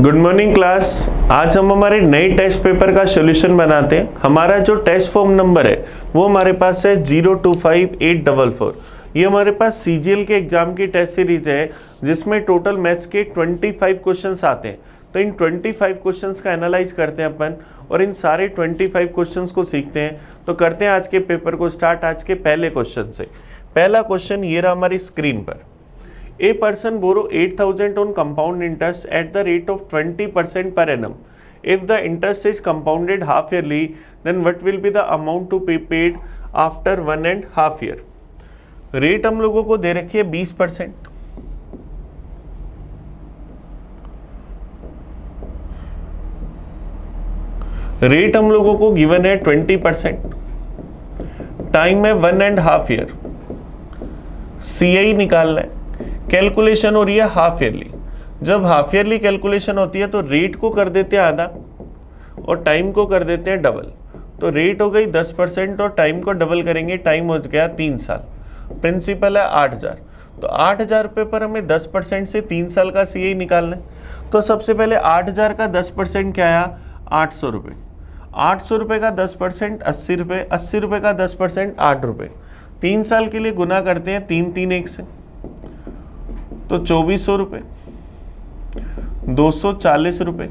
Good morning class. आज हम हमारे नए टेस्ट पेपर का सॉल्यूशन बनाते हैं। हमारा जो टेस्ट फॉर्म नंबर है वो हमारे पास है 025844। ये हमारे पास सीजीएल के एग्जाम की टेस्ट सीरीज है जिसमें टोटल मैथ्स के 25 क्वेश्चंस आते हैं। तो इन 25 क्वेश्चंस का एनालाइज करते हैं अपन और इन सारे 25 क्वेश्चंस को सीखते हैं। तो करते हैं आज के पेपर को स्टार्ट आज के पहले क्वेश्चन से। पहला क्वेश्चन ये रहा हमारी स्क्रीन पर। A person borrow 8,000 on compound interest at the rate of 20% per annum. If the interest is compounded half yearly, then what will be the amount to be paid after 1.5 year? Rate हम लोगों को दे रखी है 20%। Rate हम लोगों को given है 20%। Time है 1.5 ईयर। CI निकालना है। कैलकुलेशन हो रही है हाफ ईयरली। जब हाफ ईयरली कैलकुलेशन होती है तो रेट को कर देते हैं आधा और टाइम को कर देते हैं डबल। तो रेट हो गई 10% और टाइम को डबल करेंगे, टाइम हो गया 3 साल। प्रिंसिपल है 8,000। तो 8,000 रुपये पर हमें 10% से 3 साल का CI निकालना है। तो सबसे पहले 8,000 का 10% क्या आया? 800 रुपये। 800 रुपये का 10% 80 रुपये। 80 रुपये का 10% 8 रुपये। 3 साल के लिए गुना करते हैं 3 3 1 से, तो 2400 रुपये, 240 रुपये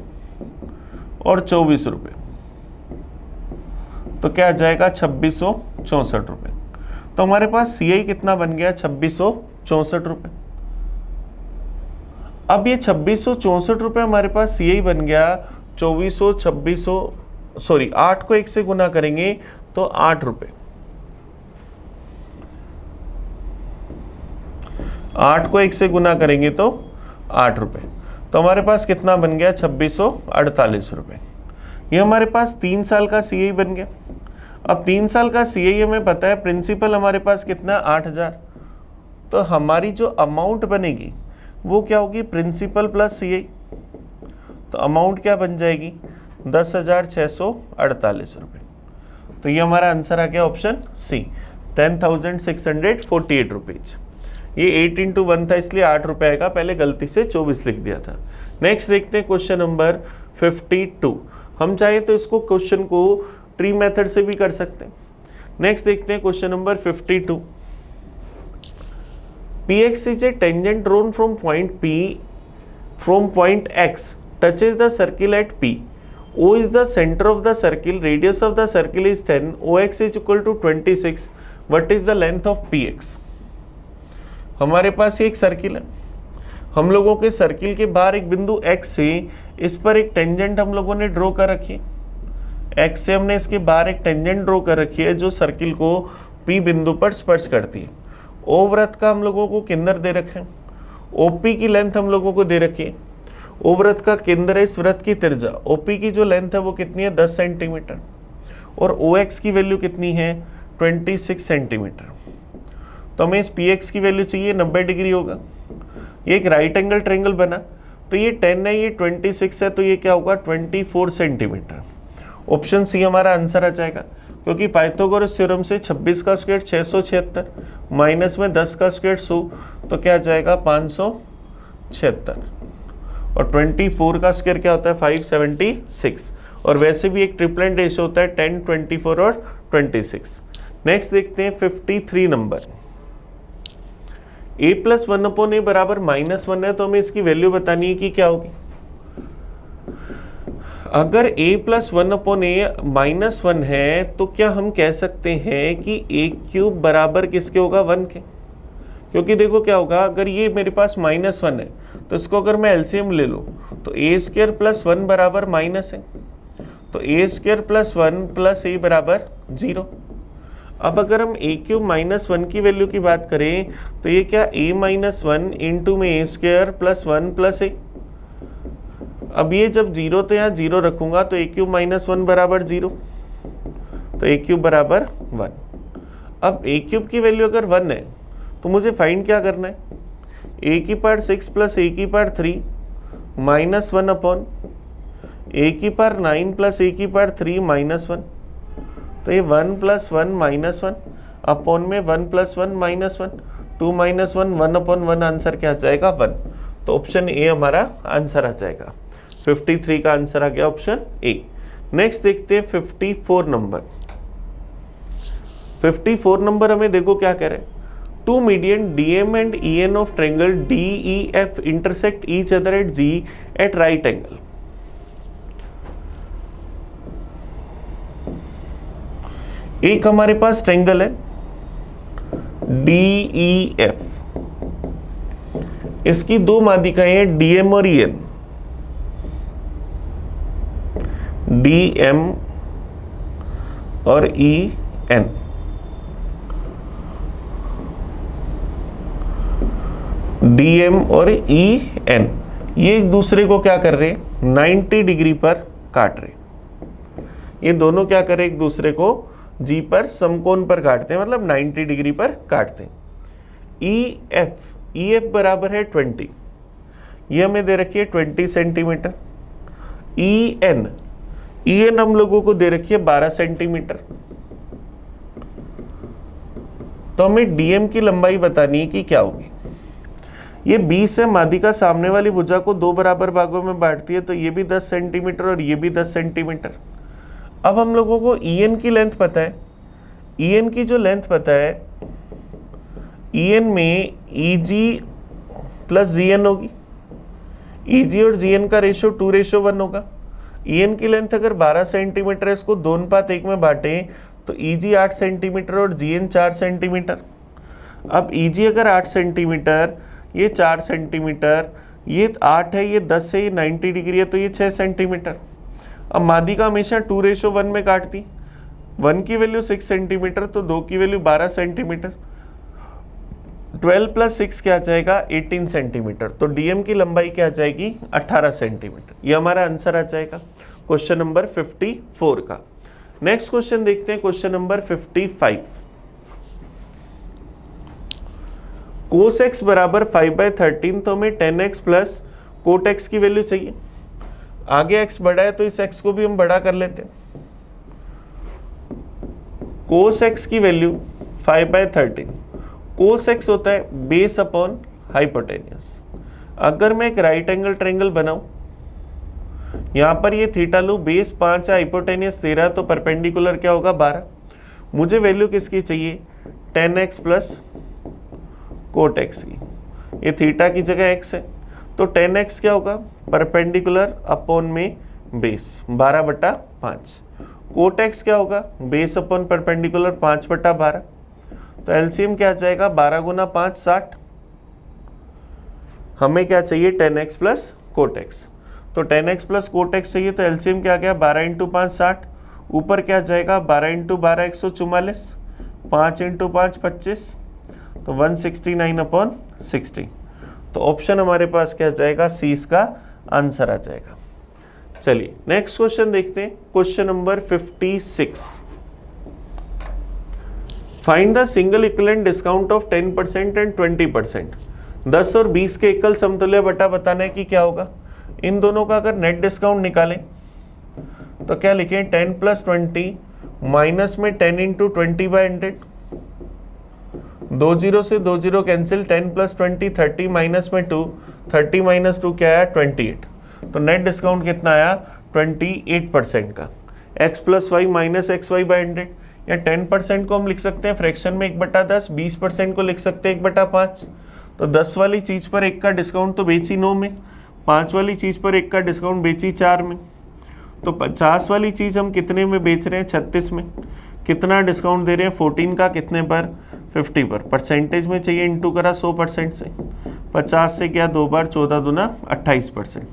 और 24 रुपये। तो क्या आ जाएगा? 2664 रुपये। तो हमारे पास CI कितना बन गया? 2664 रुपये। अब ये 2664 रुपये हमारे पास CI बन गया। 8 को 1 से गुना करेंगे तो 8 रुपये। 8 को 1 से गुना करेंगे तो 8 रुपये। तो हमारे पास कितना बन गया? 2648 रुपये। ये हमारे पास 3 साल का CI बन गया। अब 3 साल का CI हमें पता है, प्रिंसिपल हमारे पास कितना? 8,000। तो हमारी जो अमाउंट बनेगी वो क्या होगी? Principal plus CI। तो अमाउंट क्या बन जाएगी? 10,648 रुपये। तो ये हमारा आंसर आ गया ऑप्शन सी, 10,648 रुपीज। ये 8 × 1 था इसलिए 8 रुपये आएगा, पहले गलती से 24 लिख दिया था। नेक्स्ट देखते हैं क्वेश्चन नंबर 52। हम चाहे तो इसको क्वेश्चन को ट्री मेथड से भी कर सकते हैं। नेक्स्ट देखते हैं question number 52। PX is a tangent drawn from point P from point X touches the circle at P. O is the center of the circle, radius of the circle is 10, OX is equal to 26. What is the length of PX? हमारे पास एक circle है। हम लोगों के circle के बाहर एक बिंदु X से इस पर एक टेंजेंट हम लोगों ने ड्रॉ कर रखी है। X से हमने इसके बाहर एक टेंजेंट ड्रॉ कर रखी है जो सर्किल को P बिंदु पर स्पर्श करती है। O वृत्त का हम लोगों को केंद्र दे रखे हैं। OP की लेंथ हम लोगों को दे रखी है। O वृत्त का केंद्र है इस वृत्त की त्रिज्या। OP की जो लेंथ है वो कितनी है? 10 सेंटीमीटर। और OX की वैल्यू कितनी है? 26 सेंटीमीटर। तो हमें इस PX की वैल्यू चाहिए, 90 डिग्री होगा। ये एक राइट एंगल ट्रायंगल बना। तो ये 10 है, ये 26 है, तो ये क्या होगा? 24 सेंटीमीटर। ऑप्शन सी हमारा आंसर आ जाएगा, क्योंकि पाइथागोरस थ्योरम से 26 का स्क्वायर 676 माइनस में 10 का स्क्वायर 100, तो क्या आ जाएगा? 576। और 24 का स्क्वायर क्या होता है? 576। और वैसे भी एक ट्रिपलेट रेशियो होता है 10, 24 और 26। नेक्स्ट देखते हैं 53 नंबर। a + 1/a बराबर -1 है, तो हमें इसकी वैल्यू बतानी है कि क्या होगी। अगर a + 1/a -1 है तो क्या हम कह सकते हैं कि a³ बराबर किसके होगा? 1 के। क्योंकि देखो क्या होगा, अगर ये मेरे पास -1 है तो इसको अगर मैं LCM ले लूँ तो a² + 1 बराबर माइनस है। तो a² + 1 + a बराबर 0। अब अगर हम a³ -1 की वैल्यू की बात करें तो ये क्या? a - 1 इंटू में a² + 1 + a। अब ये जब 0 तो यहाँ 0 रखूंगा तो a³ -1 बराबर 0, तो a³ बराबर 1। अब a³ की वैल्यू अगर 1 है तो मुझे फाइंड क्या करना है? a⁴ 6 + a⁴ -1 upon a⁴ 9 + a⁴ -1। तो ये 1 + 1 -1 अपॉन में 1 + 1 -1, 2 - 1 1/1 आंसर क्या आ जाएगा? 1। तो ऑप्शन ए हमारा आंसर आ जाएगा। 53 का आंसर आ गया ऑप्शन ए। नेक्स्ट देखते हैं 54 नंबर। 54 नंबर हमें देखो क्या कह रहे हैं, two median DM and EN of triangle DEF intersect each other at G at right angle. एक हमारे पास ट्रायंगल है DEF, इसकी दो माध्यिकाएं हैं DM और EN। DM और EN, DM और EN ये एक दूसरे को क्या कर रहे हैं, 90 डिग्री पर काट रहे। ये दोनों क्या कर रहे हैं, एक दूसरे को G पर समकोण पर काटते हैं, मतलब 90 डिग्री पर काटते हैं। EF बराबर है 20, ये हमें दे रखी है 20 सेंटीमीटर। EN हम लोगों को दे रखी है 12 सेंटीमीटर। तो हमें DM की लंबाई बतानी है कि क्या होगी। ये 20 है, माध्यिका सामने वाली भुजा को दो बराबर भागों में बांटती है, तो ये भी 10 सेंटीमीटर और ये भी 10 सेंटीमीटर। अब हम लोगों को EN की लेंथ पता है। EN की जो लेंथ पता है, EN में EG प्लस GN होगी। EG और GN का रेशो 2:1 होगा। EN की लेंथ अगर 12 सेंटीमीटर है, इसको 2:1 में बांटें तो EG 8 सेंटीमीटर और GN 4 सेंटीमीटर। अब EG अगर 8 सेंटीमीटर, ये 4 सेंटीमीटर, ये 8 है, ये 10 है, ये 90 डिग्री है, तो ये 6 सेंटीमीटर। अब माध्यिका हमेशा 2:1 में काटती, 1 की वैल्यू 6 सेंटीमीटर, तो 2 की वैल्यू 12 सेंटीमीटर। 12 प्लस 6 क्या आ जाएगा, 18 सेंटीमीटर। तो DM की लंबाई क्या आ जाएगी, 18 सेंटीमीटर। ये हमारा आंसर आ जाएगा क्वेश्चन नंबर 54 का। नेक्स्ट क्वेश्चन देखते हैं, क्वेश्चन नंबर 55। cos x बराबर 5/13, तो हमें 10x प्लस cot x की वैल्यू चाहिए। आगे x बड़ा है तो इस x को भी हम बड़ा कर लेते हैं। cos x की वैल्यू 5/13, cos x होता है बेस अपॉन हाइपोटेनियस। अगर मैं एक राइट एंगल ट्रायंगल बनाऊं, यहां पर ये थीटा लूं, बेस 5 है, हाइपोटेनियस 13, तो परपेंडिकुलर क्या होगा, 12। मुझे वैल्यू किसकी चाहिए, 10x प्लस कोट x की। ये थीटा की जगह x है, तो 10x क्या होगा, परपेंडिकुलर अपॉन में बेस 12/5। कोट x क्या होगा, बेस अपॉन परपेंडिकुलर 5/12। तो एलसीएम क्या आ जाएगा, 12 गुना 5 60। हमें क्या चाहिए, 10x प्लस कोट x। तो 10x प्लस कोट x चाहिए, तो एलसीएम क्या आ गया, 12 × 5 60। ऊपर क्या जाएगा, 12 × 12 144, 5 × 5 25, तो 169/60। तो ऑप्शन हमारे पास क्या जाएगा, सी इसका आंसर आ जाएगा। चलिए नेक्स्ट क्वेश्चन देखते हैं, question number 56। Find the single equivalent discount of 10% and 20%। 10 और 20 के एकल समतुल्य बटा बताना है कि क्या होगा। इन दोनों का अगर नेट डिस्काउंट निकालें तो क्या लिखें, 10 + 20 माइनस में 10 × 20/100। 2 0 से 2 0 कैंसिल, 10 + 20 30 माइनस में 2, 30 माइनस 2 क्या आया, 28। तो नेट डिस्काउंट कितना आया, 28% का। x + y माइनस xy/100, या 10% को हम लिख सकते हैं फ्रैक्शन में 1/10, 20% को लिख सकते हैं 1/5। तो 10 वाली चीज़ पर 1 का डिस्काउंट तो बेची 9 में, 5 वाली चीज़ पर 1 का डिस्काउंट बेची 4 में। तो 50 वाली चीज़ हम कितने में बेच रहे हैं, 36 में। कितना डिस्काउंट दे रहे हैं, 14 का, कितने पर, 50 पर। परसेंटेज में चाहिए, इंटू करा 100% से। 50 से क्या, 2 बार, 14 दूना 28%।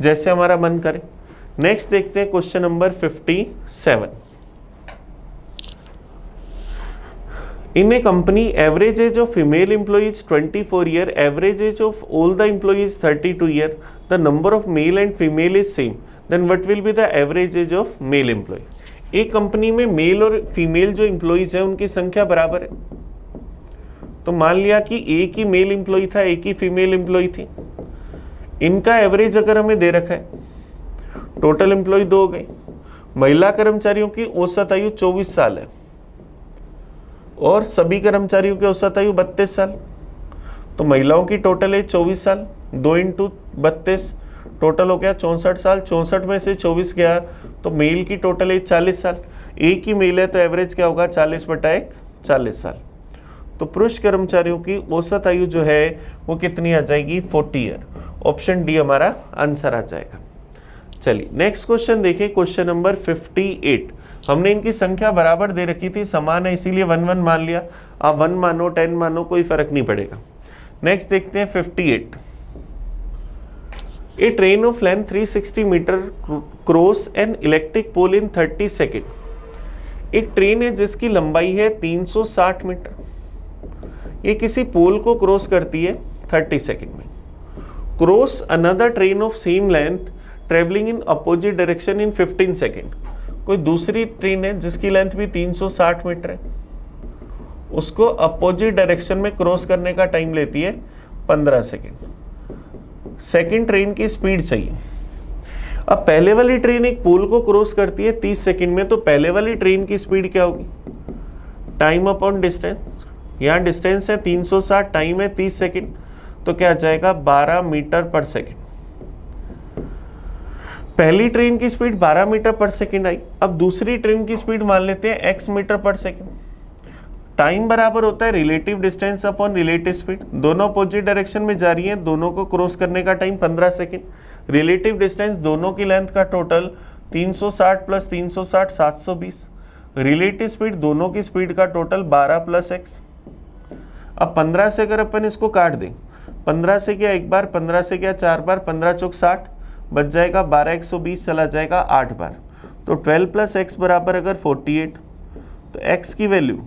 जैसे हमारा मन करे। नेक्स्ट देखते हैं question number 57। In a company, average age of female employees 24 year, average age of all the employees 32 year. The number of male and female is same. Then what will be the average age of male employee? एक company में mail और female जो employees है उनकी संख्या बराबर है। तो मान लिया कि एक ही मेल एम्प्लॉय था, एक ही फीमेल एम्प्लॉय थी। इनका एवरेज अगर हमें दे रखा है, टोटल एम्प्लॉय 2 हो गए। महिला कर्मचारियों की औसत आयु 24 साल है और सभी कर्मचारियों की औसत आयु 32 साल। तो महिलाओं की टोटल एज 24 साल, 2 × 32, टोटल हो गया 64 साल, 64 में से 24 गया तो मेल की टोटल एज 40 साल, एक ही मेल है तो एवरेज क्या होगा 40/1 40 साल। तो पुरुष कर्मचारियों की औसत आयु जो है वो कितनी आ जाएगी 40 ईयर। ऑप्शन डी हमारा आंसर आ जाएगा। चलिए नेक्स्ट क्वेश्चन देखिए, क्वेश्चन नंबर 58। हमने इनकी संख्या बराबर दे रखी थी, समान है इसीलिए 1 1 मान लिया, आप 1 मानो 10 मानो कोई फर्क नहीं पड़ेगा। नेक्स्ट देखते हैं 58। A train of length 360 metre cross an electric pole in 30 second. एक ट्रेन है जिसकी लंबाई है 360 मीटर, ये किसी पोल को क्रॉस करती है 30 सेकेंड में। Cross another train of same length travelling in opposite direction in 15 second. कोई दूसरी ट्रेन है जिसकी लेंथ भी 360 मीटर है, उसको अपोजिट डायरेक्शन में क्रॉस करने का टाइम लेती है 15 सेकेंड। सेकेंड ट्रेन की स्पीड चाहिए। अब पहले वाली ट्रेन एक पोल को क्रॉस करती है 30 सेकेंड में, तो पहले वाली ट्रेन की स्पीड क्या होगी, टाइम अपॉन डिस्टेंस। यहाँ डिस्टेंस है 360, टाइम है 30 सेकेंड, तो क्या आ जाएगा 12 मीटर पर सेकेंड। पहली ट्रेन की स्पीड 12 मीटर पर सेकेंड आई, अब दूसरी ट्रेन की स्पीड मान लेते हैं x मीटर पर सेकेंड। टाइम बराबर होता है relative distance upon relative speed, दोनों अपोजिट डायरेक्शन में जा रही हैं, दोनों को क्रॉस करने का टाइम 15 सेकेंड। रिलेटिव डिस्टेंस दोनों की लेंथ का टोटल 360 + 360 720। रिलेटिव स्पीड दोनों की स्पीड का टोटल 12 + x। अब 15 से अगर अपन इसको काट दें, 15 से क्या एक बार, 15 से क्या 4 बार, 15 चौक 60, बच जाएगा 12 120 चला जाएगा 8 बार, तो 12 + x बराबर अगर 48, तो x की वैल्यू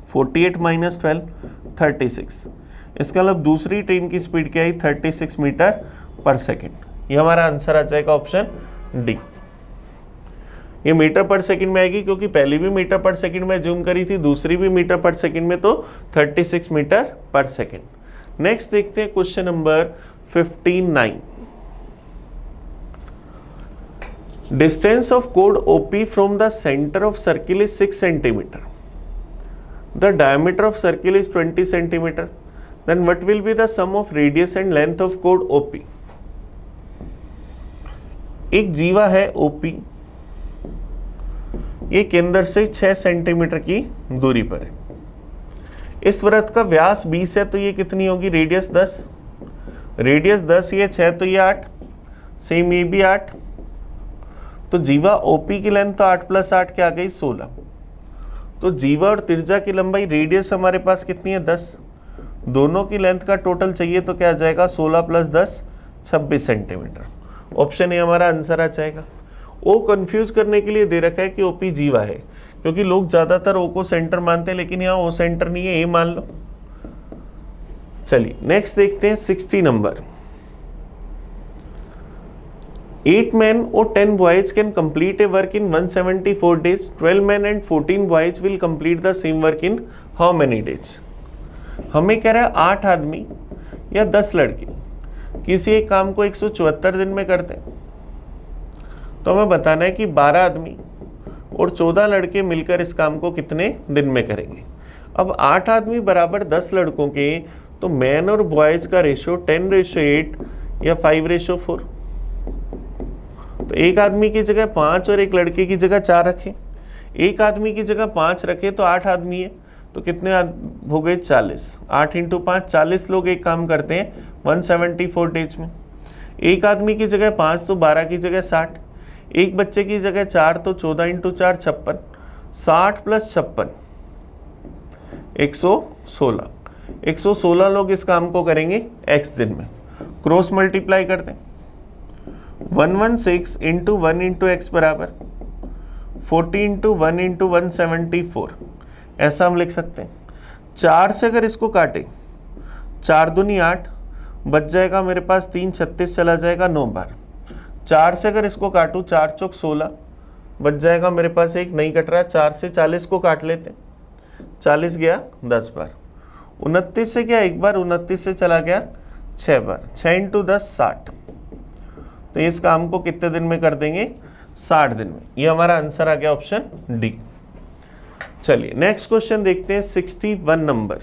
48 - 12 36। इसका मतलब दूसरी ट्रेन की स्पीड क्या आई 36 मीटर पर सेकेंड। ये हमारा आंसर आ जाएगा ऑप्शन डी। ये मीटर पर सेकंड में आएगी क्योंकि पहली भी मीटर पर सेकंड में जूम करी थी, दूसरी भी मीटर पर सेकंड में, तो 36 मीटर पर सेकंड। नेक्स्ट देखते हैं क्वेश्चन नंबर 59। डिस्टेंस ऑफ कोड OP from the centre of circle is 6 centimetre, the diameter of circle is 20 centimetre, then what will be the sum of radius and length of कोड OP। एक जीवा है OP, ये केंद्र से 6 centimetre की दूरी पर है। इस वृत्त का व्यास 20 है, तो ये कितनी होगी रेडियस 10, रेडियस 10, ये 6 तो ये 8, सेम ये भी 8, तो जीवा OP की लेंथ तो 8 + 8 क्या आ गई 16। तो जीवा और त्रिज्या की लंबाई रेडियस हमारे पास कितनी है 10, दोनों की लेंथ का टोटल चाहिए तो क्या आ जाएगा 16 + 10 26 सेंटीमीटर। ऑप्शन ए हमारा आंसर आ जाएगा। ओ कंफ्यूज करने के लिए दे रखा है कि OP जीवा है, क्योंकि लोग ज्यादातर ओ को सेंटर मानते हैं, लेकिन यहाँ ओ सेंटर नहीं है, ए मान लो। चलिए नेक्स्ट देखते हैं 60 number. 8 men or 10 boys can complete a work in 174 days. 12 men and 14 boys will complete the same work in how many days? हमें कह रहा है 8 आदमी या 10 लड़के किसी एक काम को 174 दिन में करते हैं, तो हमें बताना है कि 12 आदमी और 14 लड़के मिलकर इस काम को कितने दिन में करेंगे। अब 8 आदमी बराबर 10 लड़कों के, तो मैन और बॉयज का रेशो 10:8 या 5:4। तो एक आदमी की जगह 5 और एक लड़के की जगह 4 रखें, एक आदमी की जगह 5 रखें तो 8 आदमी है, तो कितने हो गए 40। 8 × 5 40 लोग एक काम करते हैं 174 डेज में। एक आदमी की जगह 5 तो 12 की जगह 60, एक बच्चे की जगह 4 तो 14 × 4 56, 60 + 56 116। 116 लोग इस काम को करेंगे x दिन में। क्रॉस मल्टीप्लाई करते हैं, 116 × 1 × x बराबर 40 × 1 × 174, ऐसा हम लिख सकते हैं। 4 से अगर इसको काटे, 4 दूनी 8, बच जाएगा मेरे पास 3 36 चला जाएगा 9 बार। 4 से अगर इसको काटूँ, 4 चौक 16, बच जाएगा मेरे पास एक नहीं कट रहा है, 4 से 40 को काट लेते हैं, 40 गया 10 बार। 29 से क्या एक बार, 29 से चला गया 6 बार, 6 × 10 60। तो इस काम को कितने दिन में कर देंगे 60 दिन में। ये हमारा आंसर आ गया ऑप्शन डी। चलिए नेक्स्ट क्वेश्चन देखते हैं 61 number.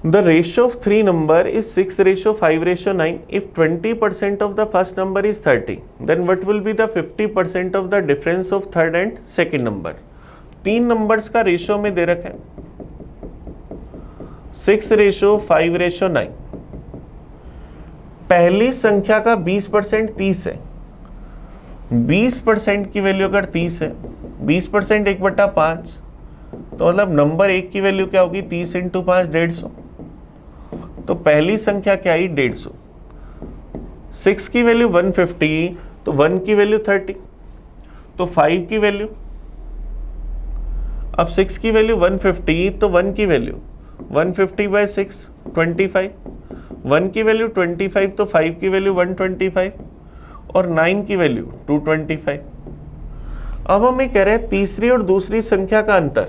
The ratio of three number is 6:5:9. If 20% of the first number is 30, then what will be the 50% of the difference of third and second number? तीन numbers का ratio में दे रखा है 6:5:9. पहली संख्या का 20% 30 है. 20% की वैल्यू अगर 30 है, 20% 1/5, तो मतलब नंबर एक की वैल्यू क्या होगी? 30 × 5 150. तो पहली संख्या क्या आई? 150. 6 की वैल्यू 150, तो 1 की वैल्यू 30, तो 5 की वैल्यू, अब 6 की वैल्यू 150, तो 1 की वैल्यू 150/6 25, 1 की वैल्यू 25, तो 5 की वैल्यू 125 और 9 की वैल्यू 225. अब हम ये कह रहे हैं तीसरी और दूसरी संख्या का अंतर,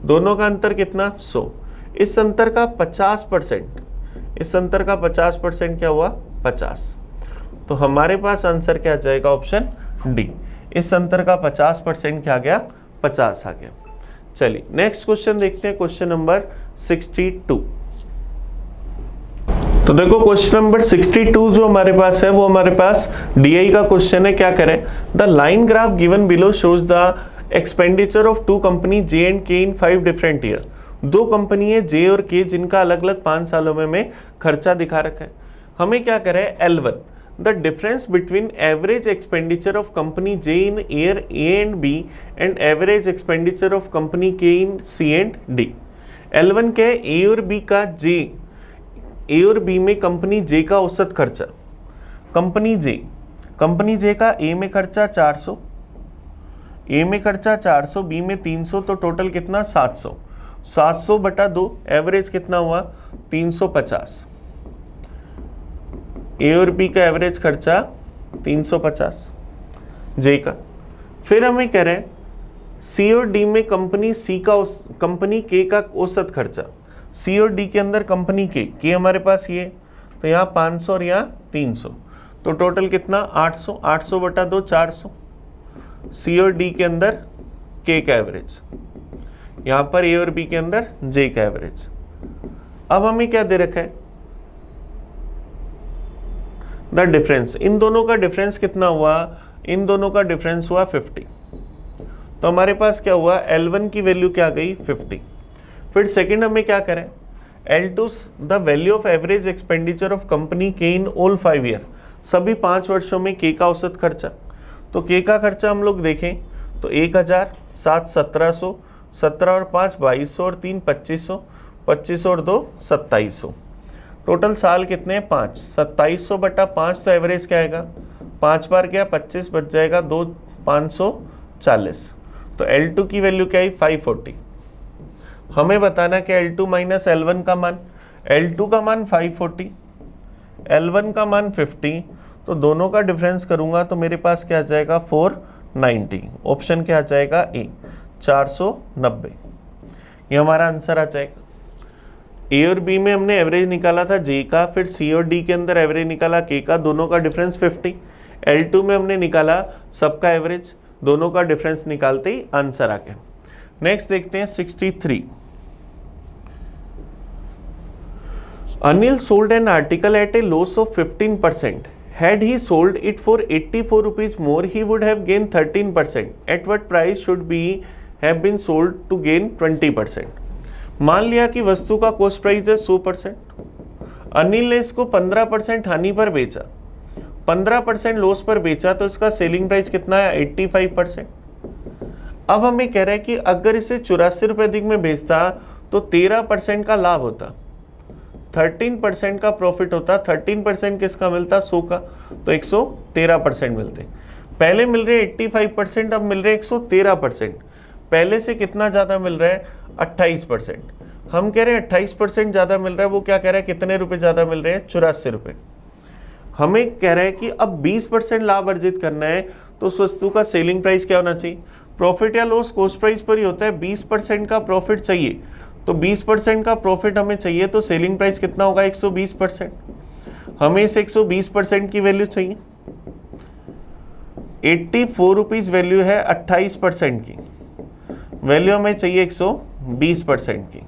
दोनों का अंतर कितना? 100. इस अंतर का 50%, इस अंतर का 50% क्या हुआ? 50. तो हमारे पास आंसर क्या आ जाएगा? Option D. इस अंतर का 50% क्या आ गया? 50 आ गया. चलिए नेक्स्ट क्वेश्चन देखते हैं, क्वेश्चन नंबर 62. तो देखो क्वेश्चन नंबर 62 जो हमारे पास है वो हमारे पास डीआई का क्वेश्चन है. क्या करें? The line graph given below shows the expenditure of two company J and K in 5 different year. दो कंपनी है जे और के जिनका अलग अलग 5 सालों में खर्चा दिखा रखा है. हमें क्या करें? L1 the difference between average expenditure of company J in year A and B and average expenditure of company K in C and D. L1 के ए और बी का जे, ए और बी में कंपनी जे का औसत खर्चा. कंपनी जे का ए में खर्चा 400, ए में खर्चा 400, बी में 300, तो टोटल कितना? 700. 700/2 एवरेज कितना हुआ? 350. ए और बी का एवरेज खर्चा 350 जे का. फिर हमें कह रहे हैं सी और डी में कंपनी के का औसत खर्चा. सी और डी के अंदर कंपनी के हमारे पास ये, तो यहाँ 500 और यहाँ 300, तो टोटल कितना? 800. 800/2 400. सी और डी के अंदर के का एवरेज, यहाँ पर ए और बी के अंदर जे का एवरेज. अब हमें क्या दे रखा है? The difference. इन दोनों का डिफरेंस कितना हुआ? इन दोनों का डिफरेंस हुआ 50. तो हमारे पास क्या हुआ? L1 की वैल्यू क्या गई? 50. फिर सेकंड हमें क्या करें? L2 the value of average expenditure of company K in all 5 year. सभी 5 वर्षों में के का औसत खर्चा. तो के का खर्चा हम लोग देखें तो 1000, 7 1700, 17 और 5 2200 और 3 2500, 2500 और 2 2700. टोटल साल कितने हैं? 5. 2700/5 तो एवरेज क्या आएगा? 5 बार क्या? 25 बच जाएगा, 2 540. तो L2 की वैल्यू क्या आई? 540. हमें बताना कि L2 माइनस L1 का मान. L2 का मान 540, L1 का मान 50, तो दोनों का डिफरेंस करूंगा तो मेरे पास क्या आ जाएगा? 490. ऑप्शन क्या आ जाएगा? ए 490. ये हमारा आंसर आ जाएगा. ए और बी में हमने एवरेज निकाला था जे का, फिर सी और डी के अंदर एवरेज निकाला के का, दोनों का डिफरेंस 50. L2 में हमने निकाला सबका एवरेज, दोनों का डिफरेंस निकालते ही आंसर आ गया. नेक्स्ट देखते हैं 63. Anil sold an article at a loss of 15%. Had he sold it for 84 rupees more, he would have gained 13%. At what price should be have been sold to gain 20%? मान लिया कि वस्तु का cost price है 100%. अनिल ने इसको 15% हानि पर बेचा, 15% लॉस पर बेचा, तो इसका सेलिंग प्राइस कितना है? 85%. अब हमें कह रहा है कि अगर इसे 84 रुपये अधिक में बेचता तो 13% का लाभ होता, 13% का प्रॉफिट होता. 13% किसका मिलता? 100 का, तो 113% मिलते. पहले मिल रहे 85%, अब मिल रहे 113%. पहले से कितना ज़्यादा मिल रहा है? 28%. हम कह रहे हैं 28% ज़्यादा मिल रहा है, वो क्या कह रहा है? कितने रुपए ज़्यादा मिल रहे हैं? 84 रुपये. हमें कह रहा है कि अब 20% लाभ अर्जित करना है, तो उस वस्तु का सेलिंग प्राइस क्या होना चाहिए? प्रॉफिट या लॉस कॉस्ट प्राइस पर ही होता है. 20% का प्रॉफिट चाहिए, तो 20% का प्रॉफिट हमें चाहिए, तो सेलिंग प्राइस कितना होगा? 120%. हमें इस 120% की वैल्यू चाहिए. 84 रुपीज़ वैल्यू है, 28% की वैल्यू हमें चाहिए 120% की.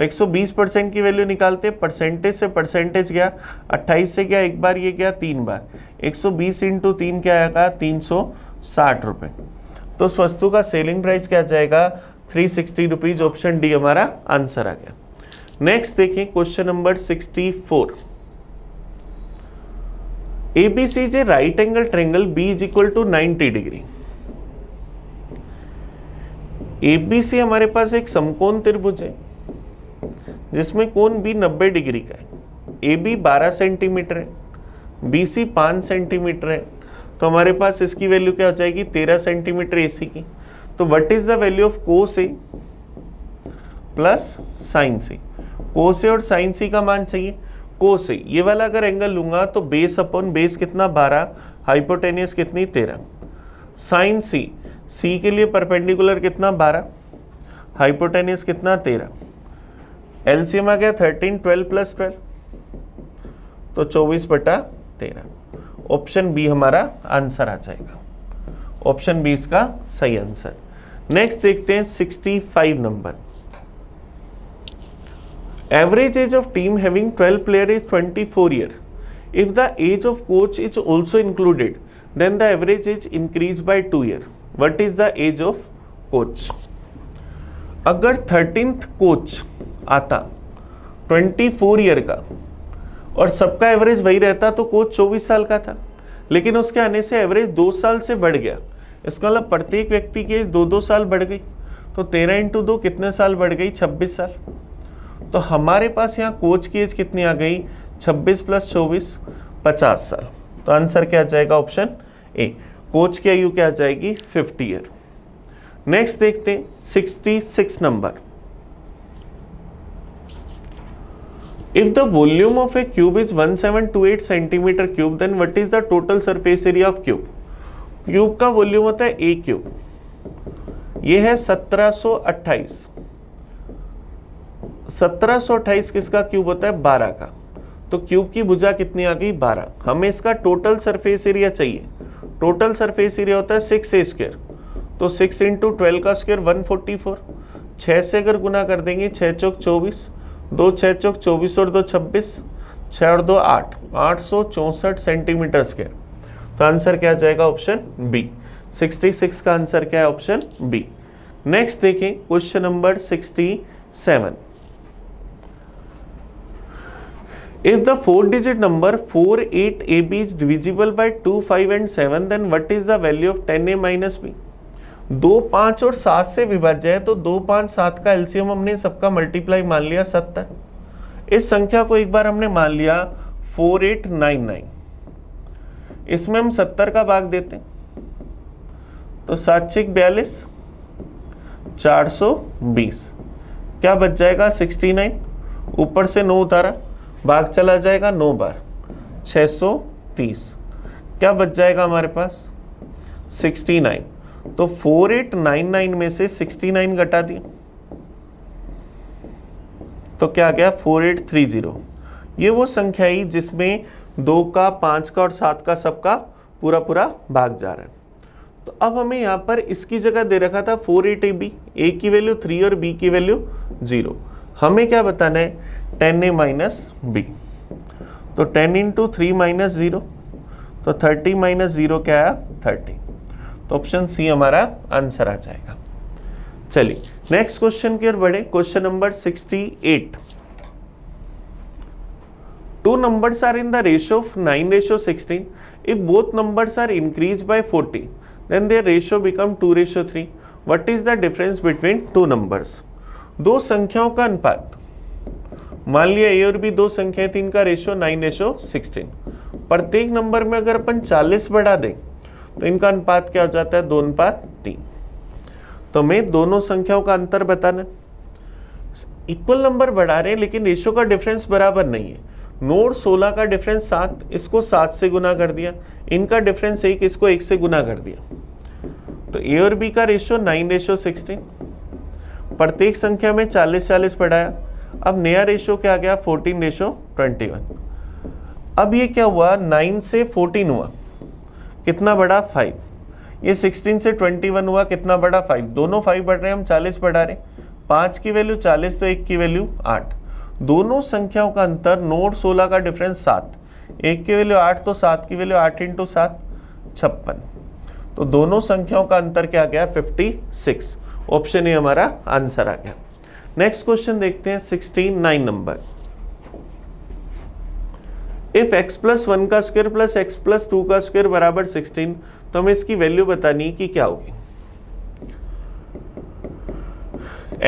तो 120% की वैल्यू निकालते, परसेंटेज से परसेंटेज गया, 28 से गया एक बार, ये गया 3 बार, 120 इंटू 3 क्या आएगा 360 रुपये। तो उस वस्तु का सेलिंग प्राइस क्या जाएगा 360 रुपीज। ऑप्शन डी हमारा आंसर आ गया। नेक्स्ट देखिए question number 64। ABC is a right angle triangle B is equal to 90 degree. ABC हमारे पास एक समकोण त्रिभुज है जिसमें कोण B 90 डिग्री का है। AB 12 सेंटीमीटर है, BC 5 सेंटीमीटर है, तो हमारे पास इसकी वैल्यू क्या हो जाएगी 13 सेंटीमीटर AC की। तो what is the value of cos A plus sin C। cos A और sin C का मान चाहिए। cos A ये वाला अगर एंगल लूंगा तो बेस अपॉन बेस कितना 12, हाइपोटेनियस कितनी 13, sin C C के लिए परपेंडिकुलर कितना 12, हाइपोटेनियस कितना 13, एलसीएम आ गया 13, 12 प्लस 12 तो 24/13। ऑप्शन बी हमारा आंसर आ जाएगा। ऑप्शन बी इसका सही आंसर। नेक्स्ट देखते हैं 65 number. Average age of team having 12 players is 24 year. If the age of coach is also included, then the average age increase by 2 year. What is the age of coach? अगर 13th coach आता 24 year का और सबका average वही रहता तो coach 24 साल का था, लेकिन उसके आने से एवरेज 2 साल से बढ़ गया। इसका मतलब प्रत्येक व्यक्ति की एज 2-2 साल बढ़ गई, तो 13 इंटू 2 कितने साल बढ़ गई 26 साल। तो हमारे पास यहाँ कोच की एज कितनी आ गई 26 प्लस 24 50 साल। तो आंसर क्या आ जाएगा ऑप्शन ए। कोच की आयु क्या आ जाएगी 50 ईयर। नेक्स्ट देखते हैं 66 number. If the volume of a cube is 1728 centimetre cube, then what is the total surface area of cube. Cube का वॉल्यूम होता है ए क्यूब, ये है 1728। 1728 किसका क्यूब होता है 12 का, तो क्यूब की भुजा कितनी आ गई 12। हमें इसका टोटल सरफेस एरिया चाहिए। टोटल सरफेस एरिया होता है 6a स्क्वायर, तो 6 इंटू 12 का स्क्वायर 144। 6 से अगर गुना कर देंगे 6 चौक 24, 2 6 चौक 24 और 2 26, 6 और 2 8, 864 सेंटीमीटर स्क्वायर। तो आंसर क्या जाएगा ऑप्शन बी। 66 का आंसर क्या है ऑप्शन बी। नेक्स्ट देखें question number 67। If the 4-digit number 48AB is divisible by 2, 5 and 7, then what is the value of 10A minus B? 2, 5 और 7 से विभाज्य है, तो 2, 5, 7 का एलसीएम हमने सबका मल्टीप्लाई मान लिया 70। इस संख्या को एक बार हमने मान लिया 4899, इसमें हम 70 का भाग देते हैं तो 7×42 420, क्या बच जाएगा 69। ऊपर से 9 उतारा, भाग चला जाएगा 9 बार 630, क्या बच जाएगा हमारे पास 69। तो 4899 में से 69 घटा दिया तो क्या गया 4830। ये वो संख्या ही जिसमें 2 का 5 का और 7 का सबका पूरा पूरा भाग जा रहा है। तो अब हमें यहाँ पर इसकी जगह दे रखा था 48AB, A की वैल्यू 3 और B की वैल्यू 0। हमें क्या बताना है 10A माइनस B। तो 10 इंटू 3 माइनस 0, तो 30 माइनस 0 क्या आया 30। तो ऑप्शन सी हमारा आंसर आ जाएगा। चलिए नेक्स्ट क्वेश्चन की ओर बढ़े। Question number 68। 2 numbers are in the ratio of 9:16. If both numbers are increased by 40, then their ratio become 2:3. What is the difference between two numbers? दो संख्याओं का अनुपात, मान लिया ए और बी दो संख्याएं थी, इनका रेशियो 9:16। प्रत्येक नंबर में अगर अपन 40 बढ़ा दें तो इनका अनुपात क्या हो जाता है 2:3। तो हमें दोनों संख्याओं का अंतर बताना। इक्वल नंबर बढ़ा रहे हैं लेकिन रेशियो का डिफरेंस बराबर नहीं है। नोड 16 का डिफरेंस 7, इसको 7 से गुना कर दिया, इनका डिफरेंस 1, इसको 1 से गुना कर दिया। तो ए और बी का रेशियो 9:16। प्रत्येक संख्या में 40-40 बढ़ाया, अब नया रेशियो क्या आ गया 14:21। अब ये क्या हुआ 9 से 14 हुआ, कितना बढ़ा 5। ये 16 से 21 हुआ, कितना बढ़ा 5। दोनों 5 बढ़ रहे हैं, हम 40 बढ़ा रहे हैं। 5 की वैल्यू 40 तो 1 की वैल्यू 8। दोनों संख्याओं का अंतर 9 और 16 का डिफरेंस 7। 1 की वैल्यू 8 तो 7 की वैल्यू 8 × 7 56। तो दोनों संख्याओं का अंतर क्या गया 56। ऑप्शन ए हमारा आंसर आ गया। नेक्स्ट क्वेश्चन देखते हैं 69 नंबर। इफ x प्लस 1 का स्क्वायर प्लस x प्लस 2 का स्क्वायर बराबर 16, तो हमें इसकी वैल्यू बतानी है कि क्या होगी।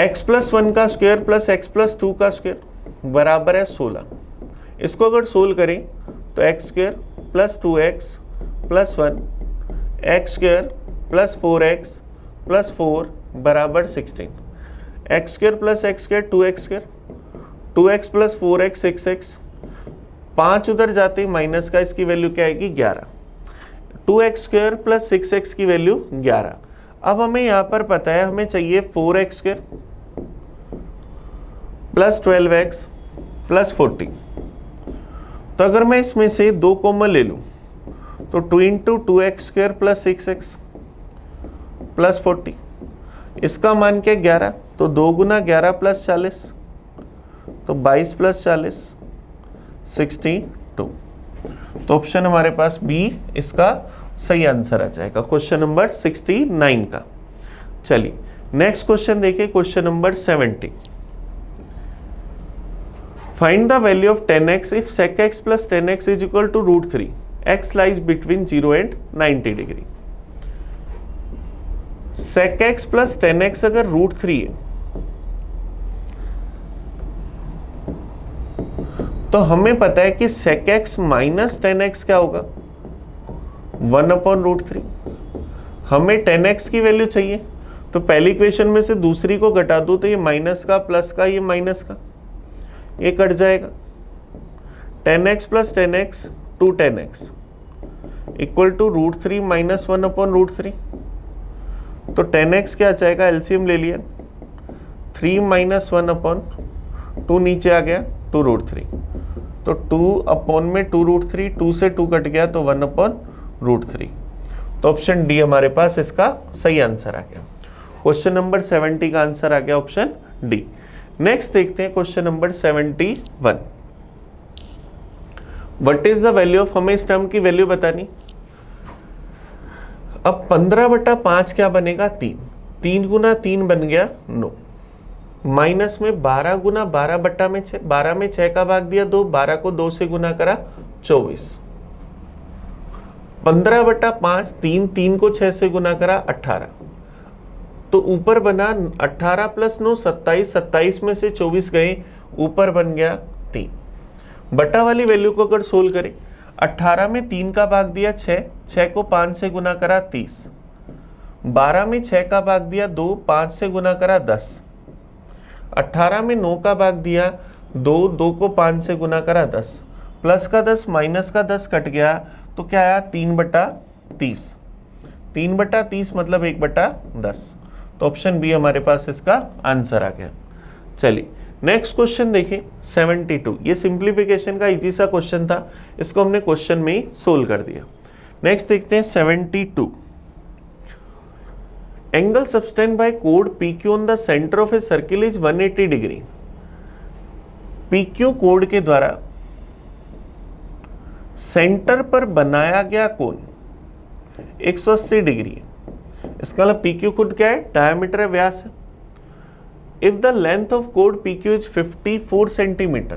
x प्लस 1 का स्क्वायर प्लस x प्लस 2 का स्क्वायर बराबर है 16। इसको अगर सोल्व करें तो x square plus 2x plus 1 x square plus 4x plus 4 बराबर 16। x square plus x square 2x square, 2x plus 4x 6x, 5 उधर जाते ही माइनस का, इसकी वैल्यू क्या आएगी 11। 2x स्क्वायर प्लस 6x की वैल्यू 11। अब हमें यहाँ पर पता है हमें चाहिए 4x square plus 12x plus 40। तो अगर मैं इसमें से 2 कॉमन ले लूँ तो 2 × 2x square plus 6x plus 40, इसका मान क्या 11, तो 2 × 11 प्लस 40, तो 22 प्लस 40 62। तो ऑप्शन हमारे पास बी इसका सही आंसर आ जाएगा क्वेश्चन नंबर 69 का। चलिए नेक्स्ट क्वेश्चन देखिए, question number 70। Find the value of 10x if sec x plus 10x is equal to √3, x lies between 0 and 90 degree. sec x plus 10x अगर √3 है तो हमें पता है कि sec x माइनस 10x क्या होगा 1/√3। हमें 10x की वैल्यू चाहिए, तो पहली इक्वेशन में से दूसरी को घटा दो तो ये माइनस का प्लस का, ये माइनस का, ये कट जाएगा। 10x plus 10x 210x equal to √3 minus 1/√3। तो 10x क्या आ जाएगा, एलसीएम ले लिया, 3 माइनस 1/2 नीचे आ गया 2√3, तो 2/2 2 से 2 कट गया तो 1/√3। तो ऑप्शन डी हमारे पास इसका सही आंसर आ गया। क्वेश्चन नंबर 70 का आंसर आ गया ऑप्शन डी। नेक्स्ट देखते हैं question number 71। What is the value of, हमें इस टर्म की वैल्यू बतानी। अब 15/5 क्या बनेगा 3, 3 × 3 बन गया 9, माइनस में 12 × 12/6, 12 में 6 का भाग दिया 2, 12 को 2 से गुना करा 24। 15/5 3 को 6 से गुना करा 18, तो ऊपर बना 18 प्लस 9 27, 27 में से 24 गए, ऊपर बन गया 3। बटा वाली वैल्यू को अगर सोल्व करें, 18 में 3 का भाग दिया 6, 6 को 5 से गुना करा 30, 12 में 6 का भाग दिया 2, 5 से गुना करा 10, 18 में 9 का भाग दिया 2, 2 को 5 से गुना करा 10, प्लस का 10 माइनस का 10 कट गया, तो क्या आया 3/30। 3/30 मतलब 1/10। तो ऑप्शन बी हमारे पास इसका आंसर आ गया। चलिए नेक्स्ट क्वेश्चन देखिए 72। ये सिंप्लीफिकेशन का इजी सा क्वेश्चन था, इसको हमने क्वेश्चन में ही सोल्व कर दिया। नेक्स्ट देखते हैं 72। Angle subtend bye code PQ on the centre of a circle is 180 degree. PQ code के द्वारा सेंटर पर बनाया गया कोण 180 डिग्री है। इसका मतलब PQ खुद क्या है, डायमीटर है, व्यास है। If the length of code PQ is 54 centimetre,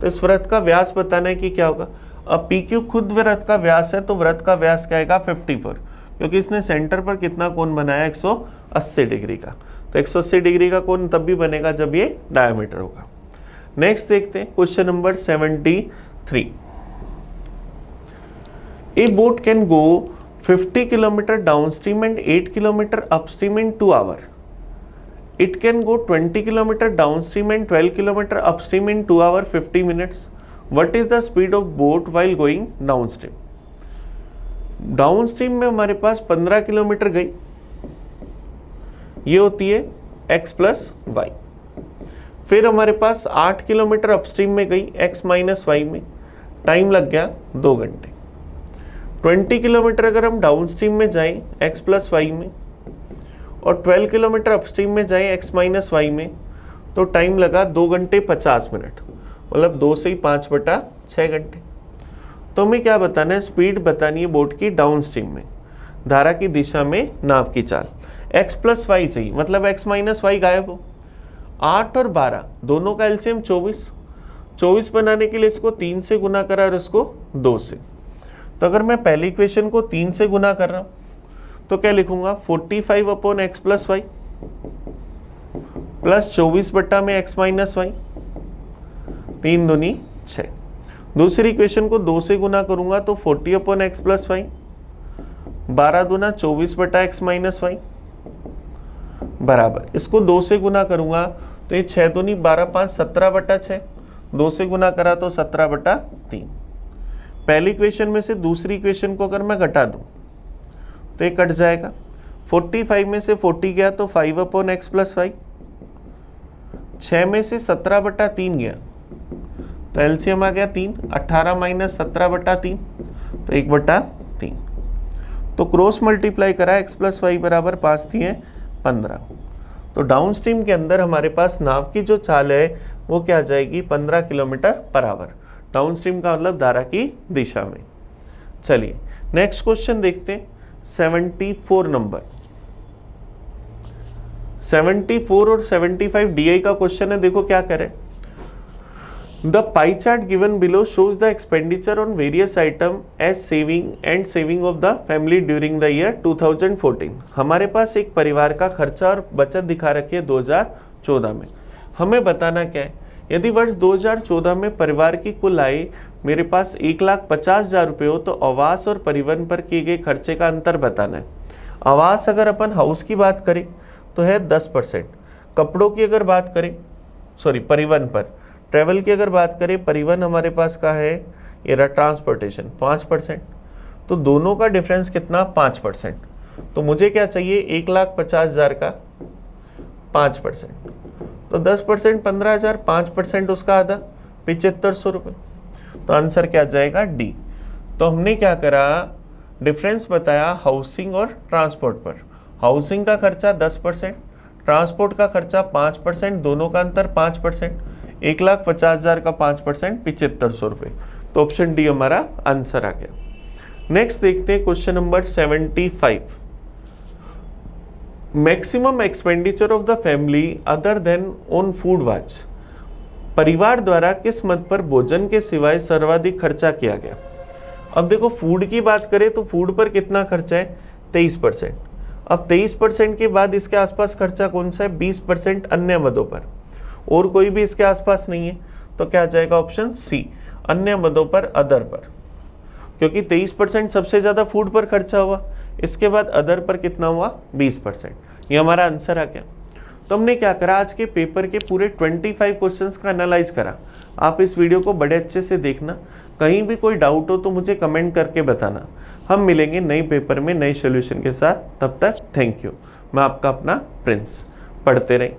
तो इस वृत्त का व्यास बताना है कि क्या होगा। अब PQ खुद वृत्त का व्यास है, तो वृत्त का व्यास क्या आएगा 54, क्योंकि इसने सेंटर पर कितना कोण बनाया 180 डिग्री का। तो 180 डिग्री का कोण तब भी बनेगा जब ये डायमीटर होगा। नेक्स्ट देखते हैं question number 73। A boat can go 50 kilometre downstream and 8 kilometre upstream in 2 hour. It can go 20 kilometer downstream and 12 kilometer upstream in 2 hours 50 minutes. What is the speed of boat while going downstream? Downstream में हमारे पास 15 kilometre गई, ये होती है x plus Y. फिर हमारे पास 8 kilometre upstream में गई x माइनस वाई में, टाइम लग गया 2 घंटे। 20 किलोमीटर अगर हम डाउनस्ट्रीम में जाएं x प्लस वाई में, और 12 किलोमीटर अपस्ट्रीम में जाएं x माइनस वाई में, तो टाइम लगा 2 घंटे 50 मिनट, मतलब 2 से ही 5/6 घंटे। तो हमें क्या बताना है, स्पीड बतानी है बोट की डाउन स्ट्रीम में, धारा की दिशा में नाव की चाल। x प्लस वाई चाहिए, मतलब x माइनस वाई गायब हो। 8 और 12 दोनों का एलसीएम 24 बनाने के लिए इसको 3 से गुना करा और इसको 2 से। तो अगर मैं पहली इक्वेशन को 3 से गुना कर रहा हूँ तो क्या लिखूंगा, 45/x प्लस वाई प्लस 24 में x माइनस वाई, 3 दूनी 6। दूसरी इक्वेशन को 2 से गुना करूंगा तो 40/x प्लस वाई, 12 दूना 24/x माइनस वाई बराबर, इसको 2 से गुना करूंगा तो ये 6 दूनी 12 5 17/6, 2 से गुना करा तो 17/3। पहली इक्वेशन में से दूसरी इक्वेशन को अगर मैं घटा दूं तो ये कट जाएगा, 45 में से 40 गया तो 5/x प्लस वाई, 6 में से 17/3 गया तो एलसीएम आ गया 3, 18 माइनस 17/3 तो 1/3। तो क्रॉस मल्टीप्लाई करा x प्लस वाई बराबर 5 थी 15। तो डाउन स्ट्रीम के अंदर हमारे पास नाव की जो चाल है वो क्या आ जाएगी, 15 kilometre per hour. Down stream का मतलब धारा की दिशा में। चलिए नेक्स्ट क्वेश्चन देखते हैं, 74 नंबर। 74 और 75 डीआई का क्वेश्चन है। देखो क्या करें, the pie chart given below shows the expenditure on various item as saving of the family during the year 2014। हमारे पास एक परिवार का खर्चा और बचत दिखा रखी है 2014 में। हमें बताना क्या है, यदि वर्ष 2014 में परिवार की कुल आय मेरे पास 1,50,000 रुपये हो तो आवास और परिवहन पर किए गए खर्चे का अंतर बताना है। आवास अगर अपन हाउस की बात करें तो है 10%, कपड़ों की अगर बात करें परिवहन पर, ट्रैवल की अगर बात करें, परिवहन हमारे पास का है ये रहा ट्रांसपोर्टेशन 5%, तो दोनों का डिफरेंस कितना 5%। तो मुझे क्या चाहिए, 1,50,000 का 5%, तो 10% 15,000, 5% उसका आधा 7500 रुपये। तो आंसर क्या जाएगा डी। तो हमने क्या करा, डिफरेंस बताया हाउसिंग और ट्रांसपोर्ट पर। हाउसिंग का खर्चा 10%, ट्रांसपोर्ट का खर्चा 5%, दोनों का अंतर 5%, 1,50,000 का 5% 7500 रुपये। तो ऑप्शन डी हमारा आंसर आ गया। नेक्स्ट देखते हैं question number 75। Maximum expenditure of the family other than on food watch. परिवार द्वारा किस मद पर भोजन के सिवाय सर्वाधिक खर्चा किया गया। अब देखो फूड की बात करें तो फूड पर कितना खर्चा है 23%। अब 23% के बाद इसके आसपास खर्चा कौन सा है 20% अन्य मदों पर, और कोई भी इसके आसपास नहीं है। तो क्या जाएगा ऑप्शन सी, अन्य मदों पर अदर पर, क्योंकि 23% सबसे ज़्यादा फूड पर खर्चा हुआ, इसके बाद अदर पर कितना हुआ 20%। ये हमारा आंसर आ गया। तो हमने क्या करा, आज के पेपर के पूरे 25 क्वेश्चंस का एनालाइज करा। आप इस वीडियो को बड़े अच्छे से देखना, कहीं भी कोई डाउट हो तो मुझे कमेंट करके बताना। हम मिलेंगे नए पेपर में नए सॉल्यूशन के साथ, तब तक थैंक यू। मैं आपका अपना प्रिंस। पढ़ते रहें।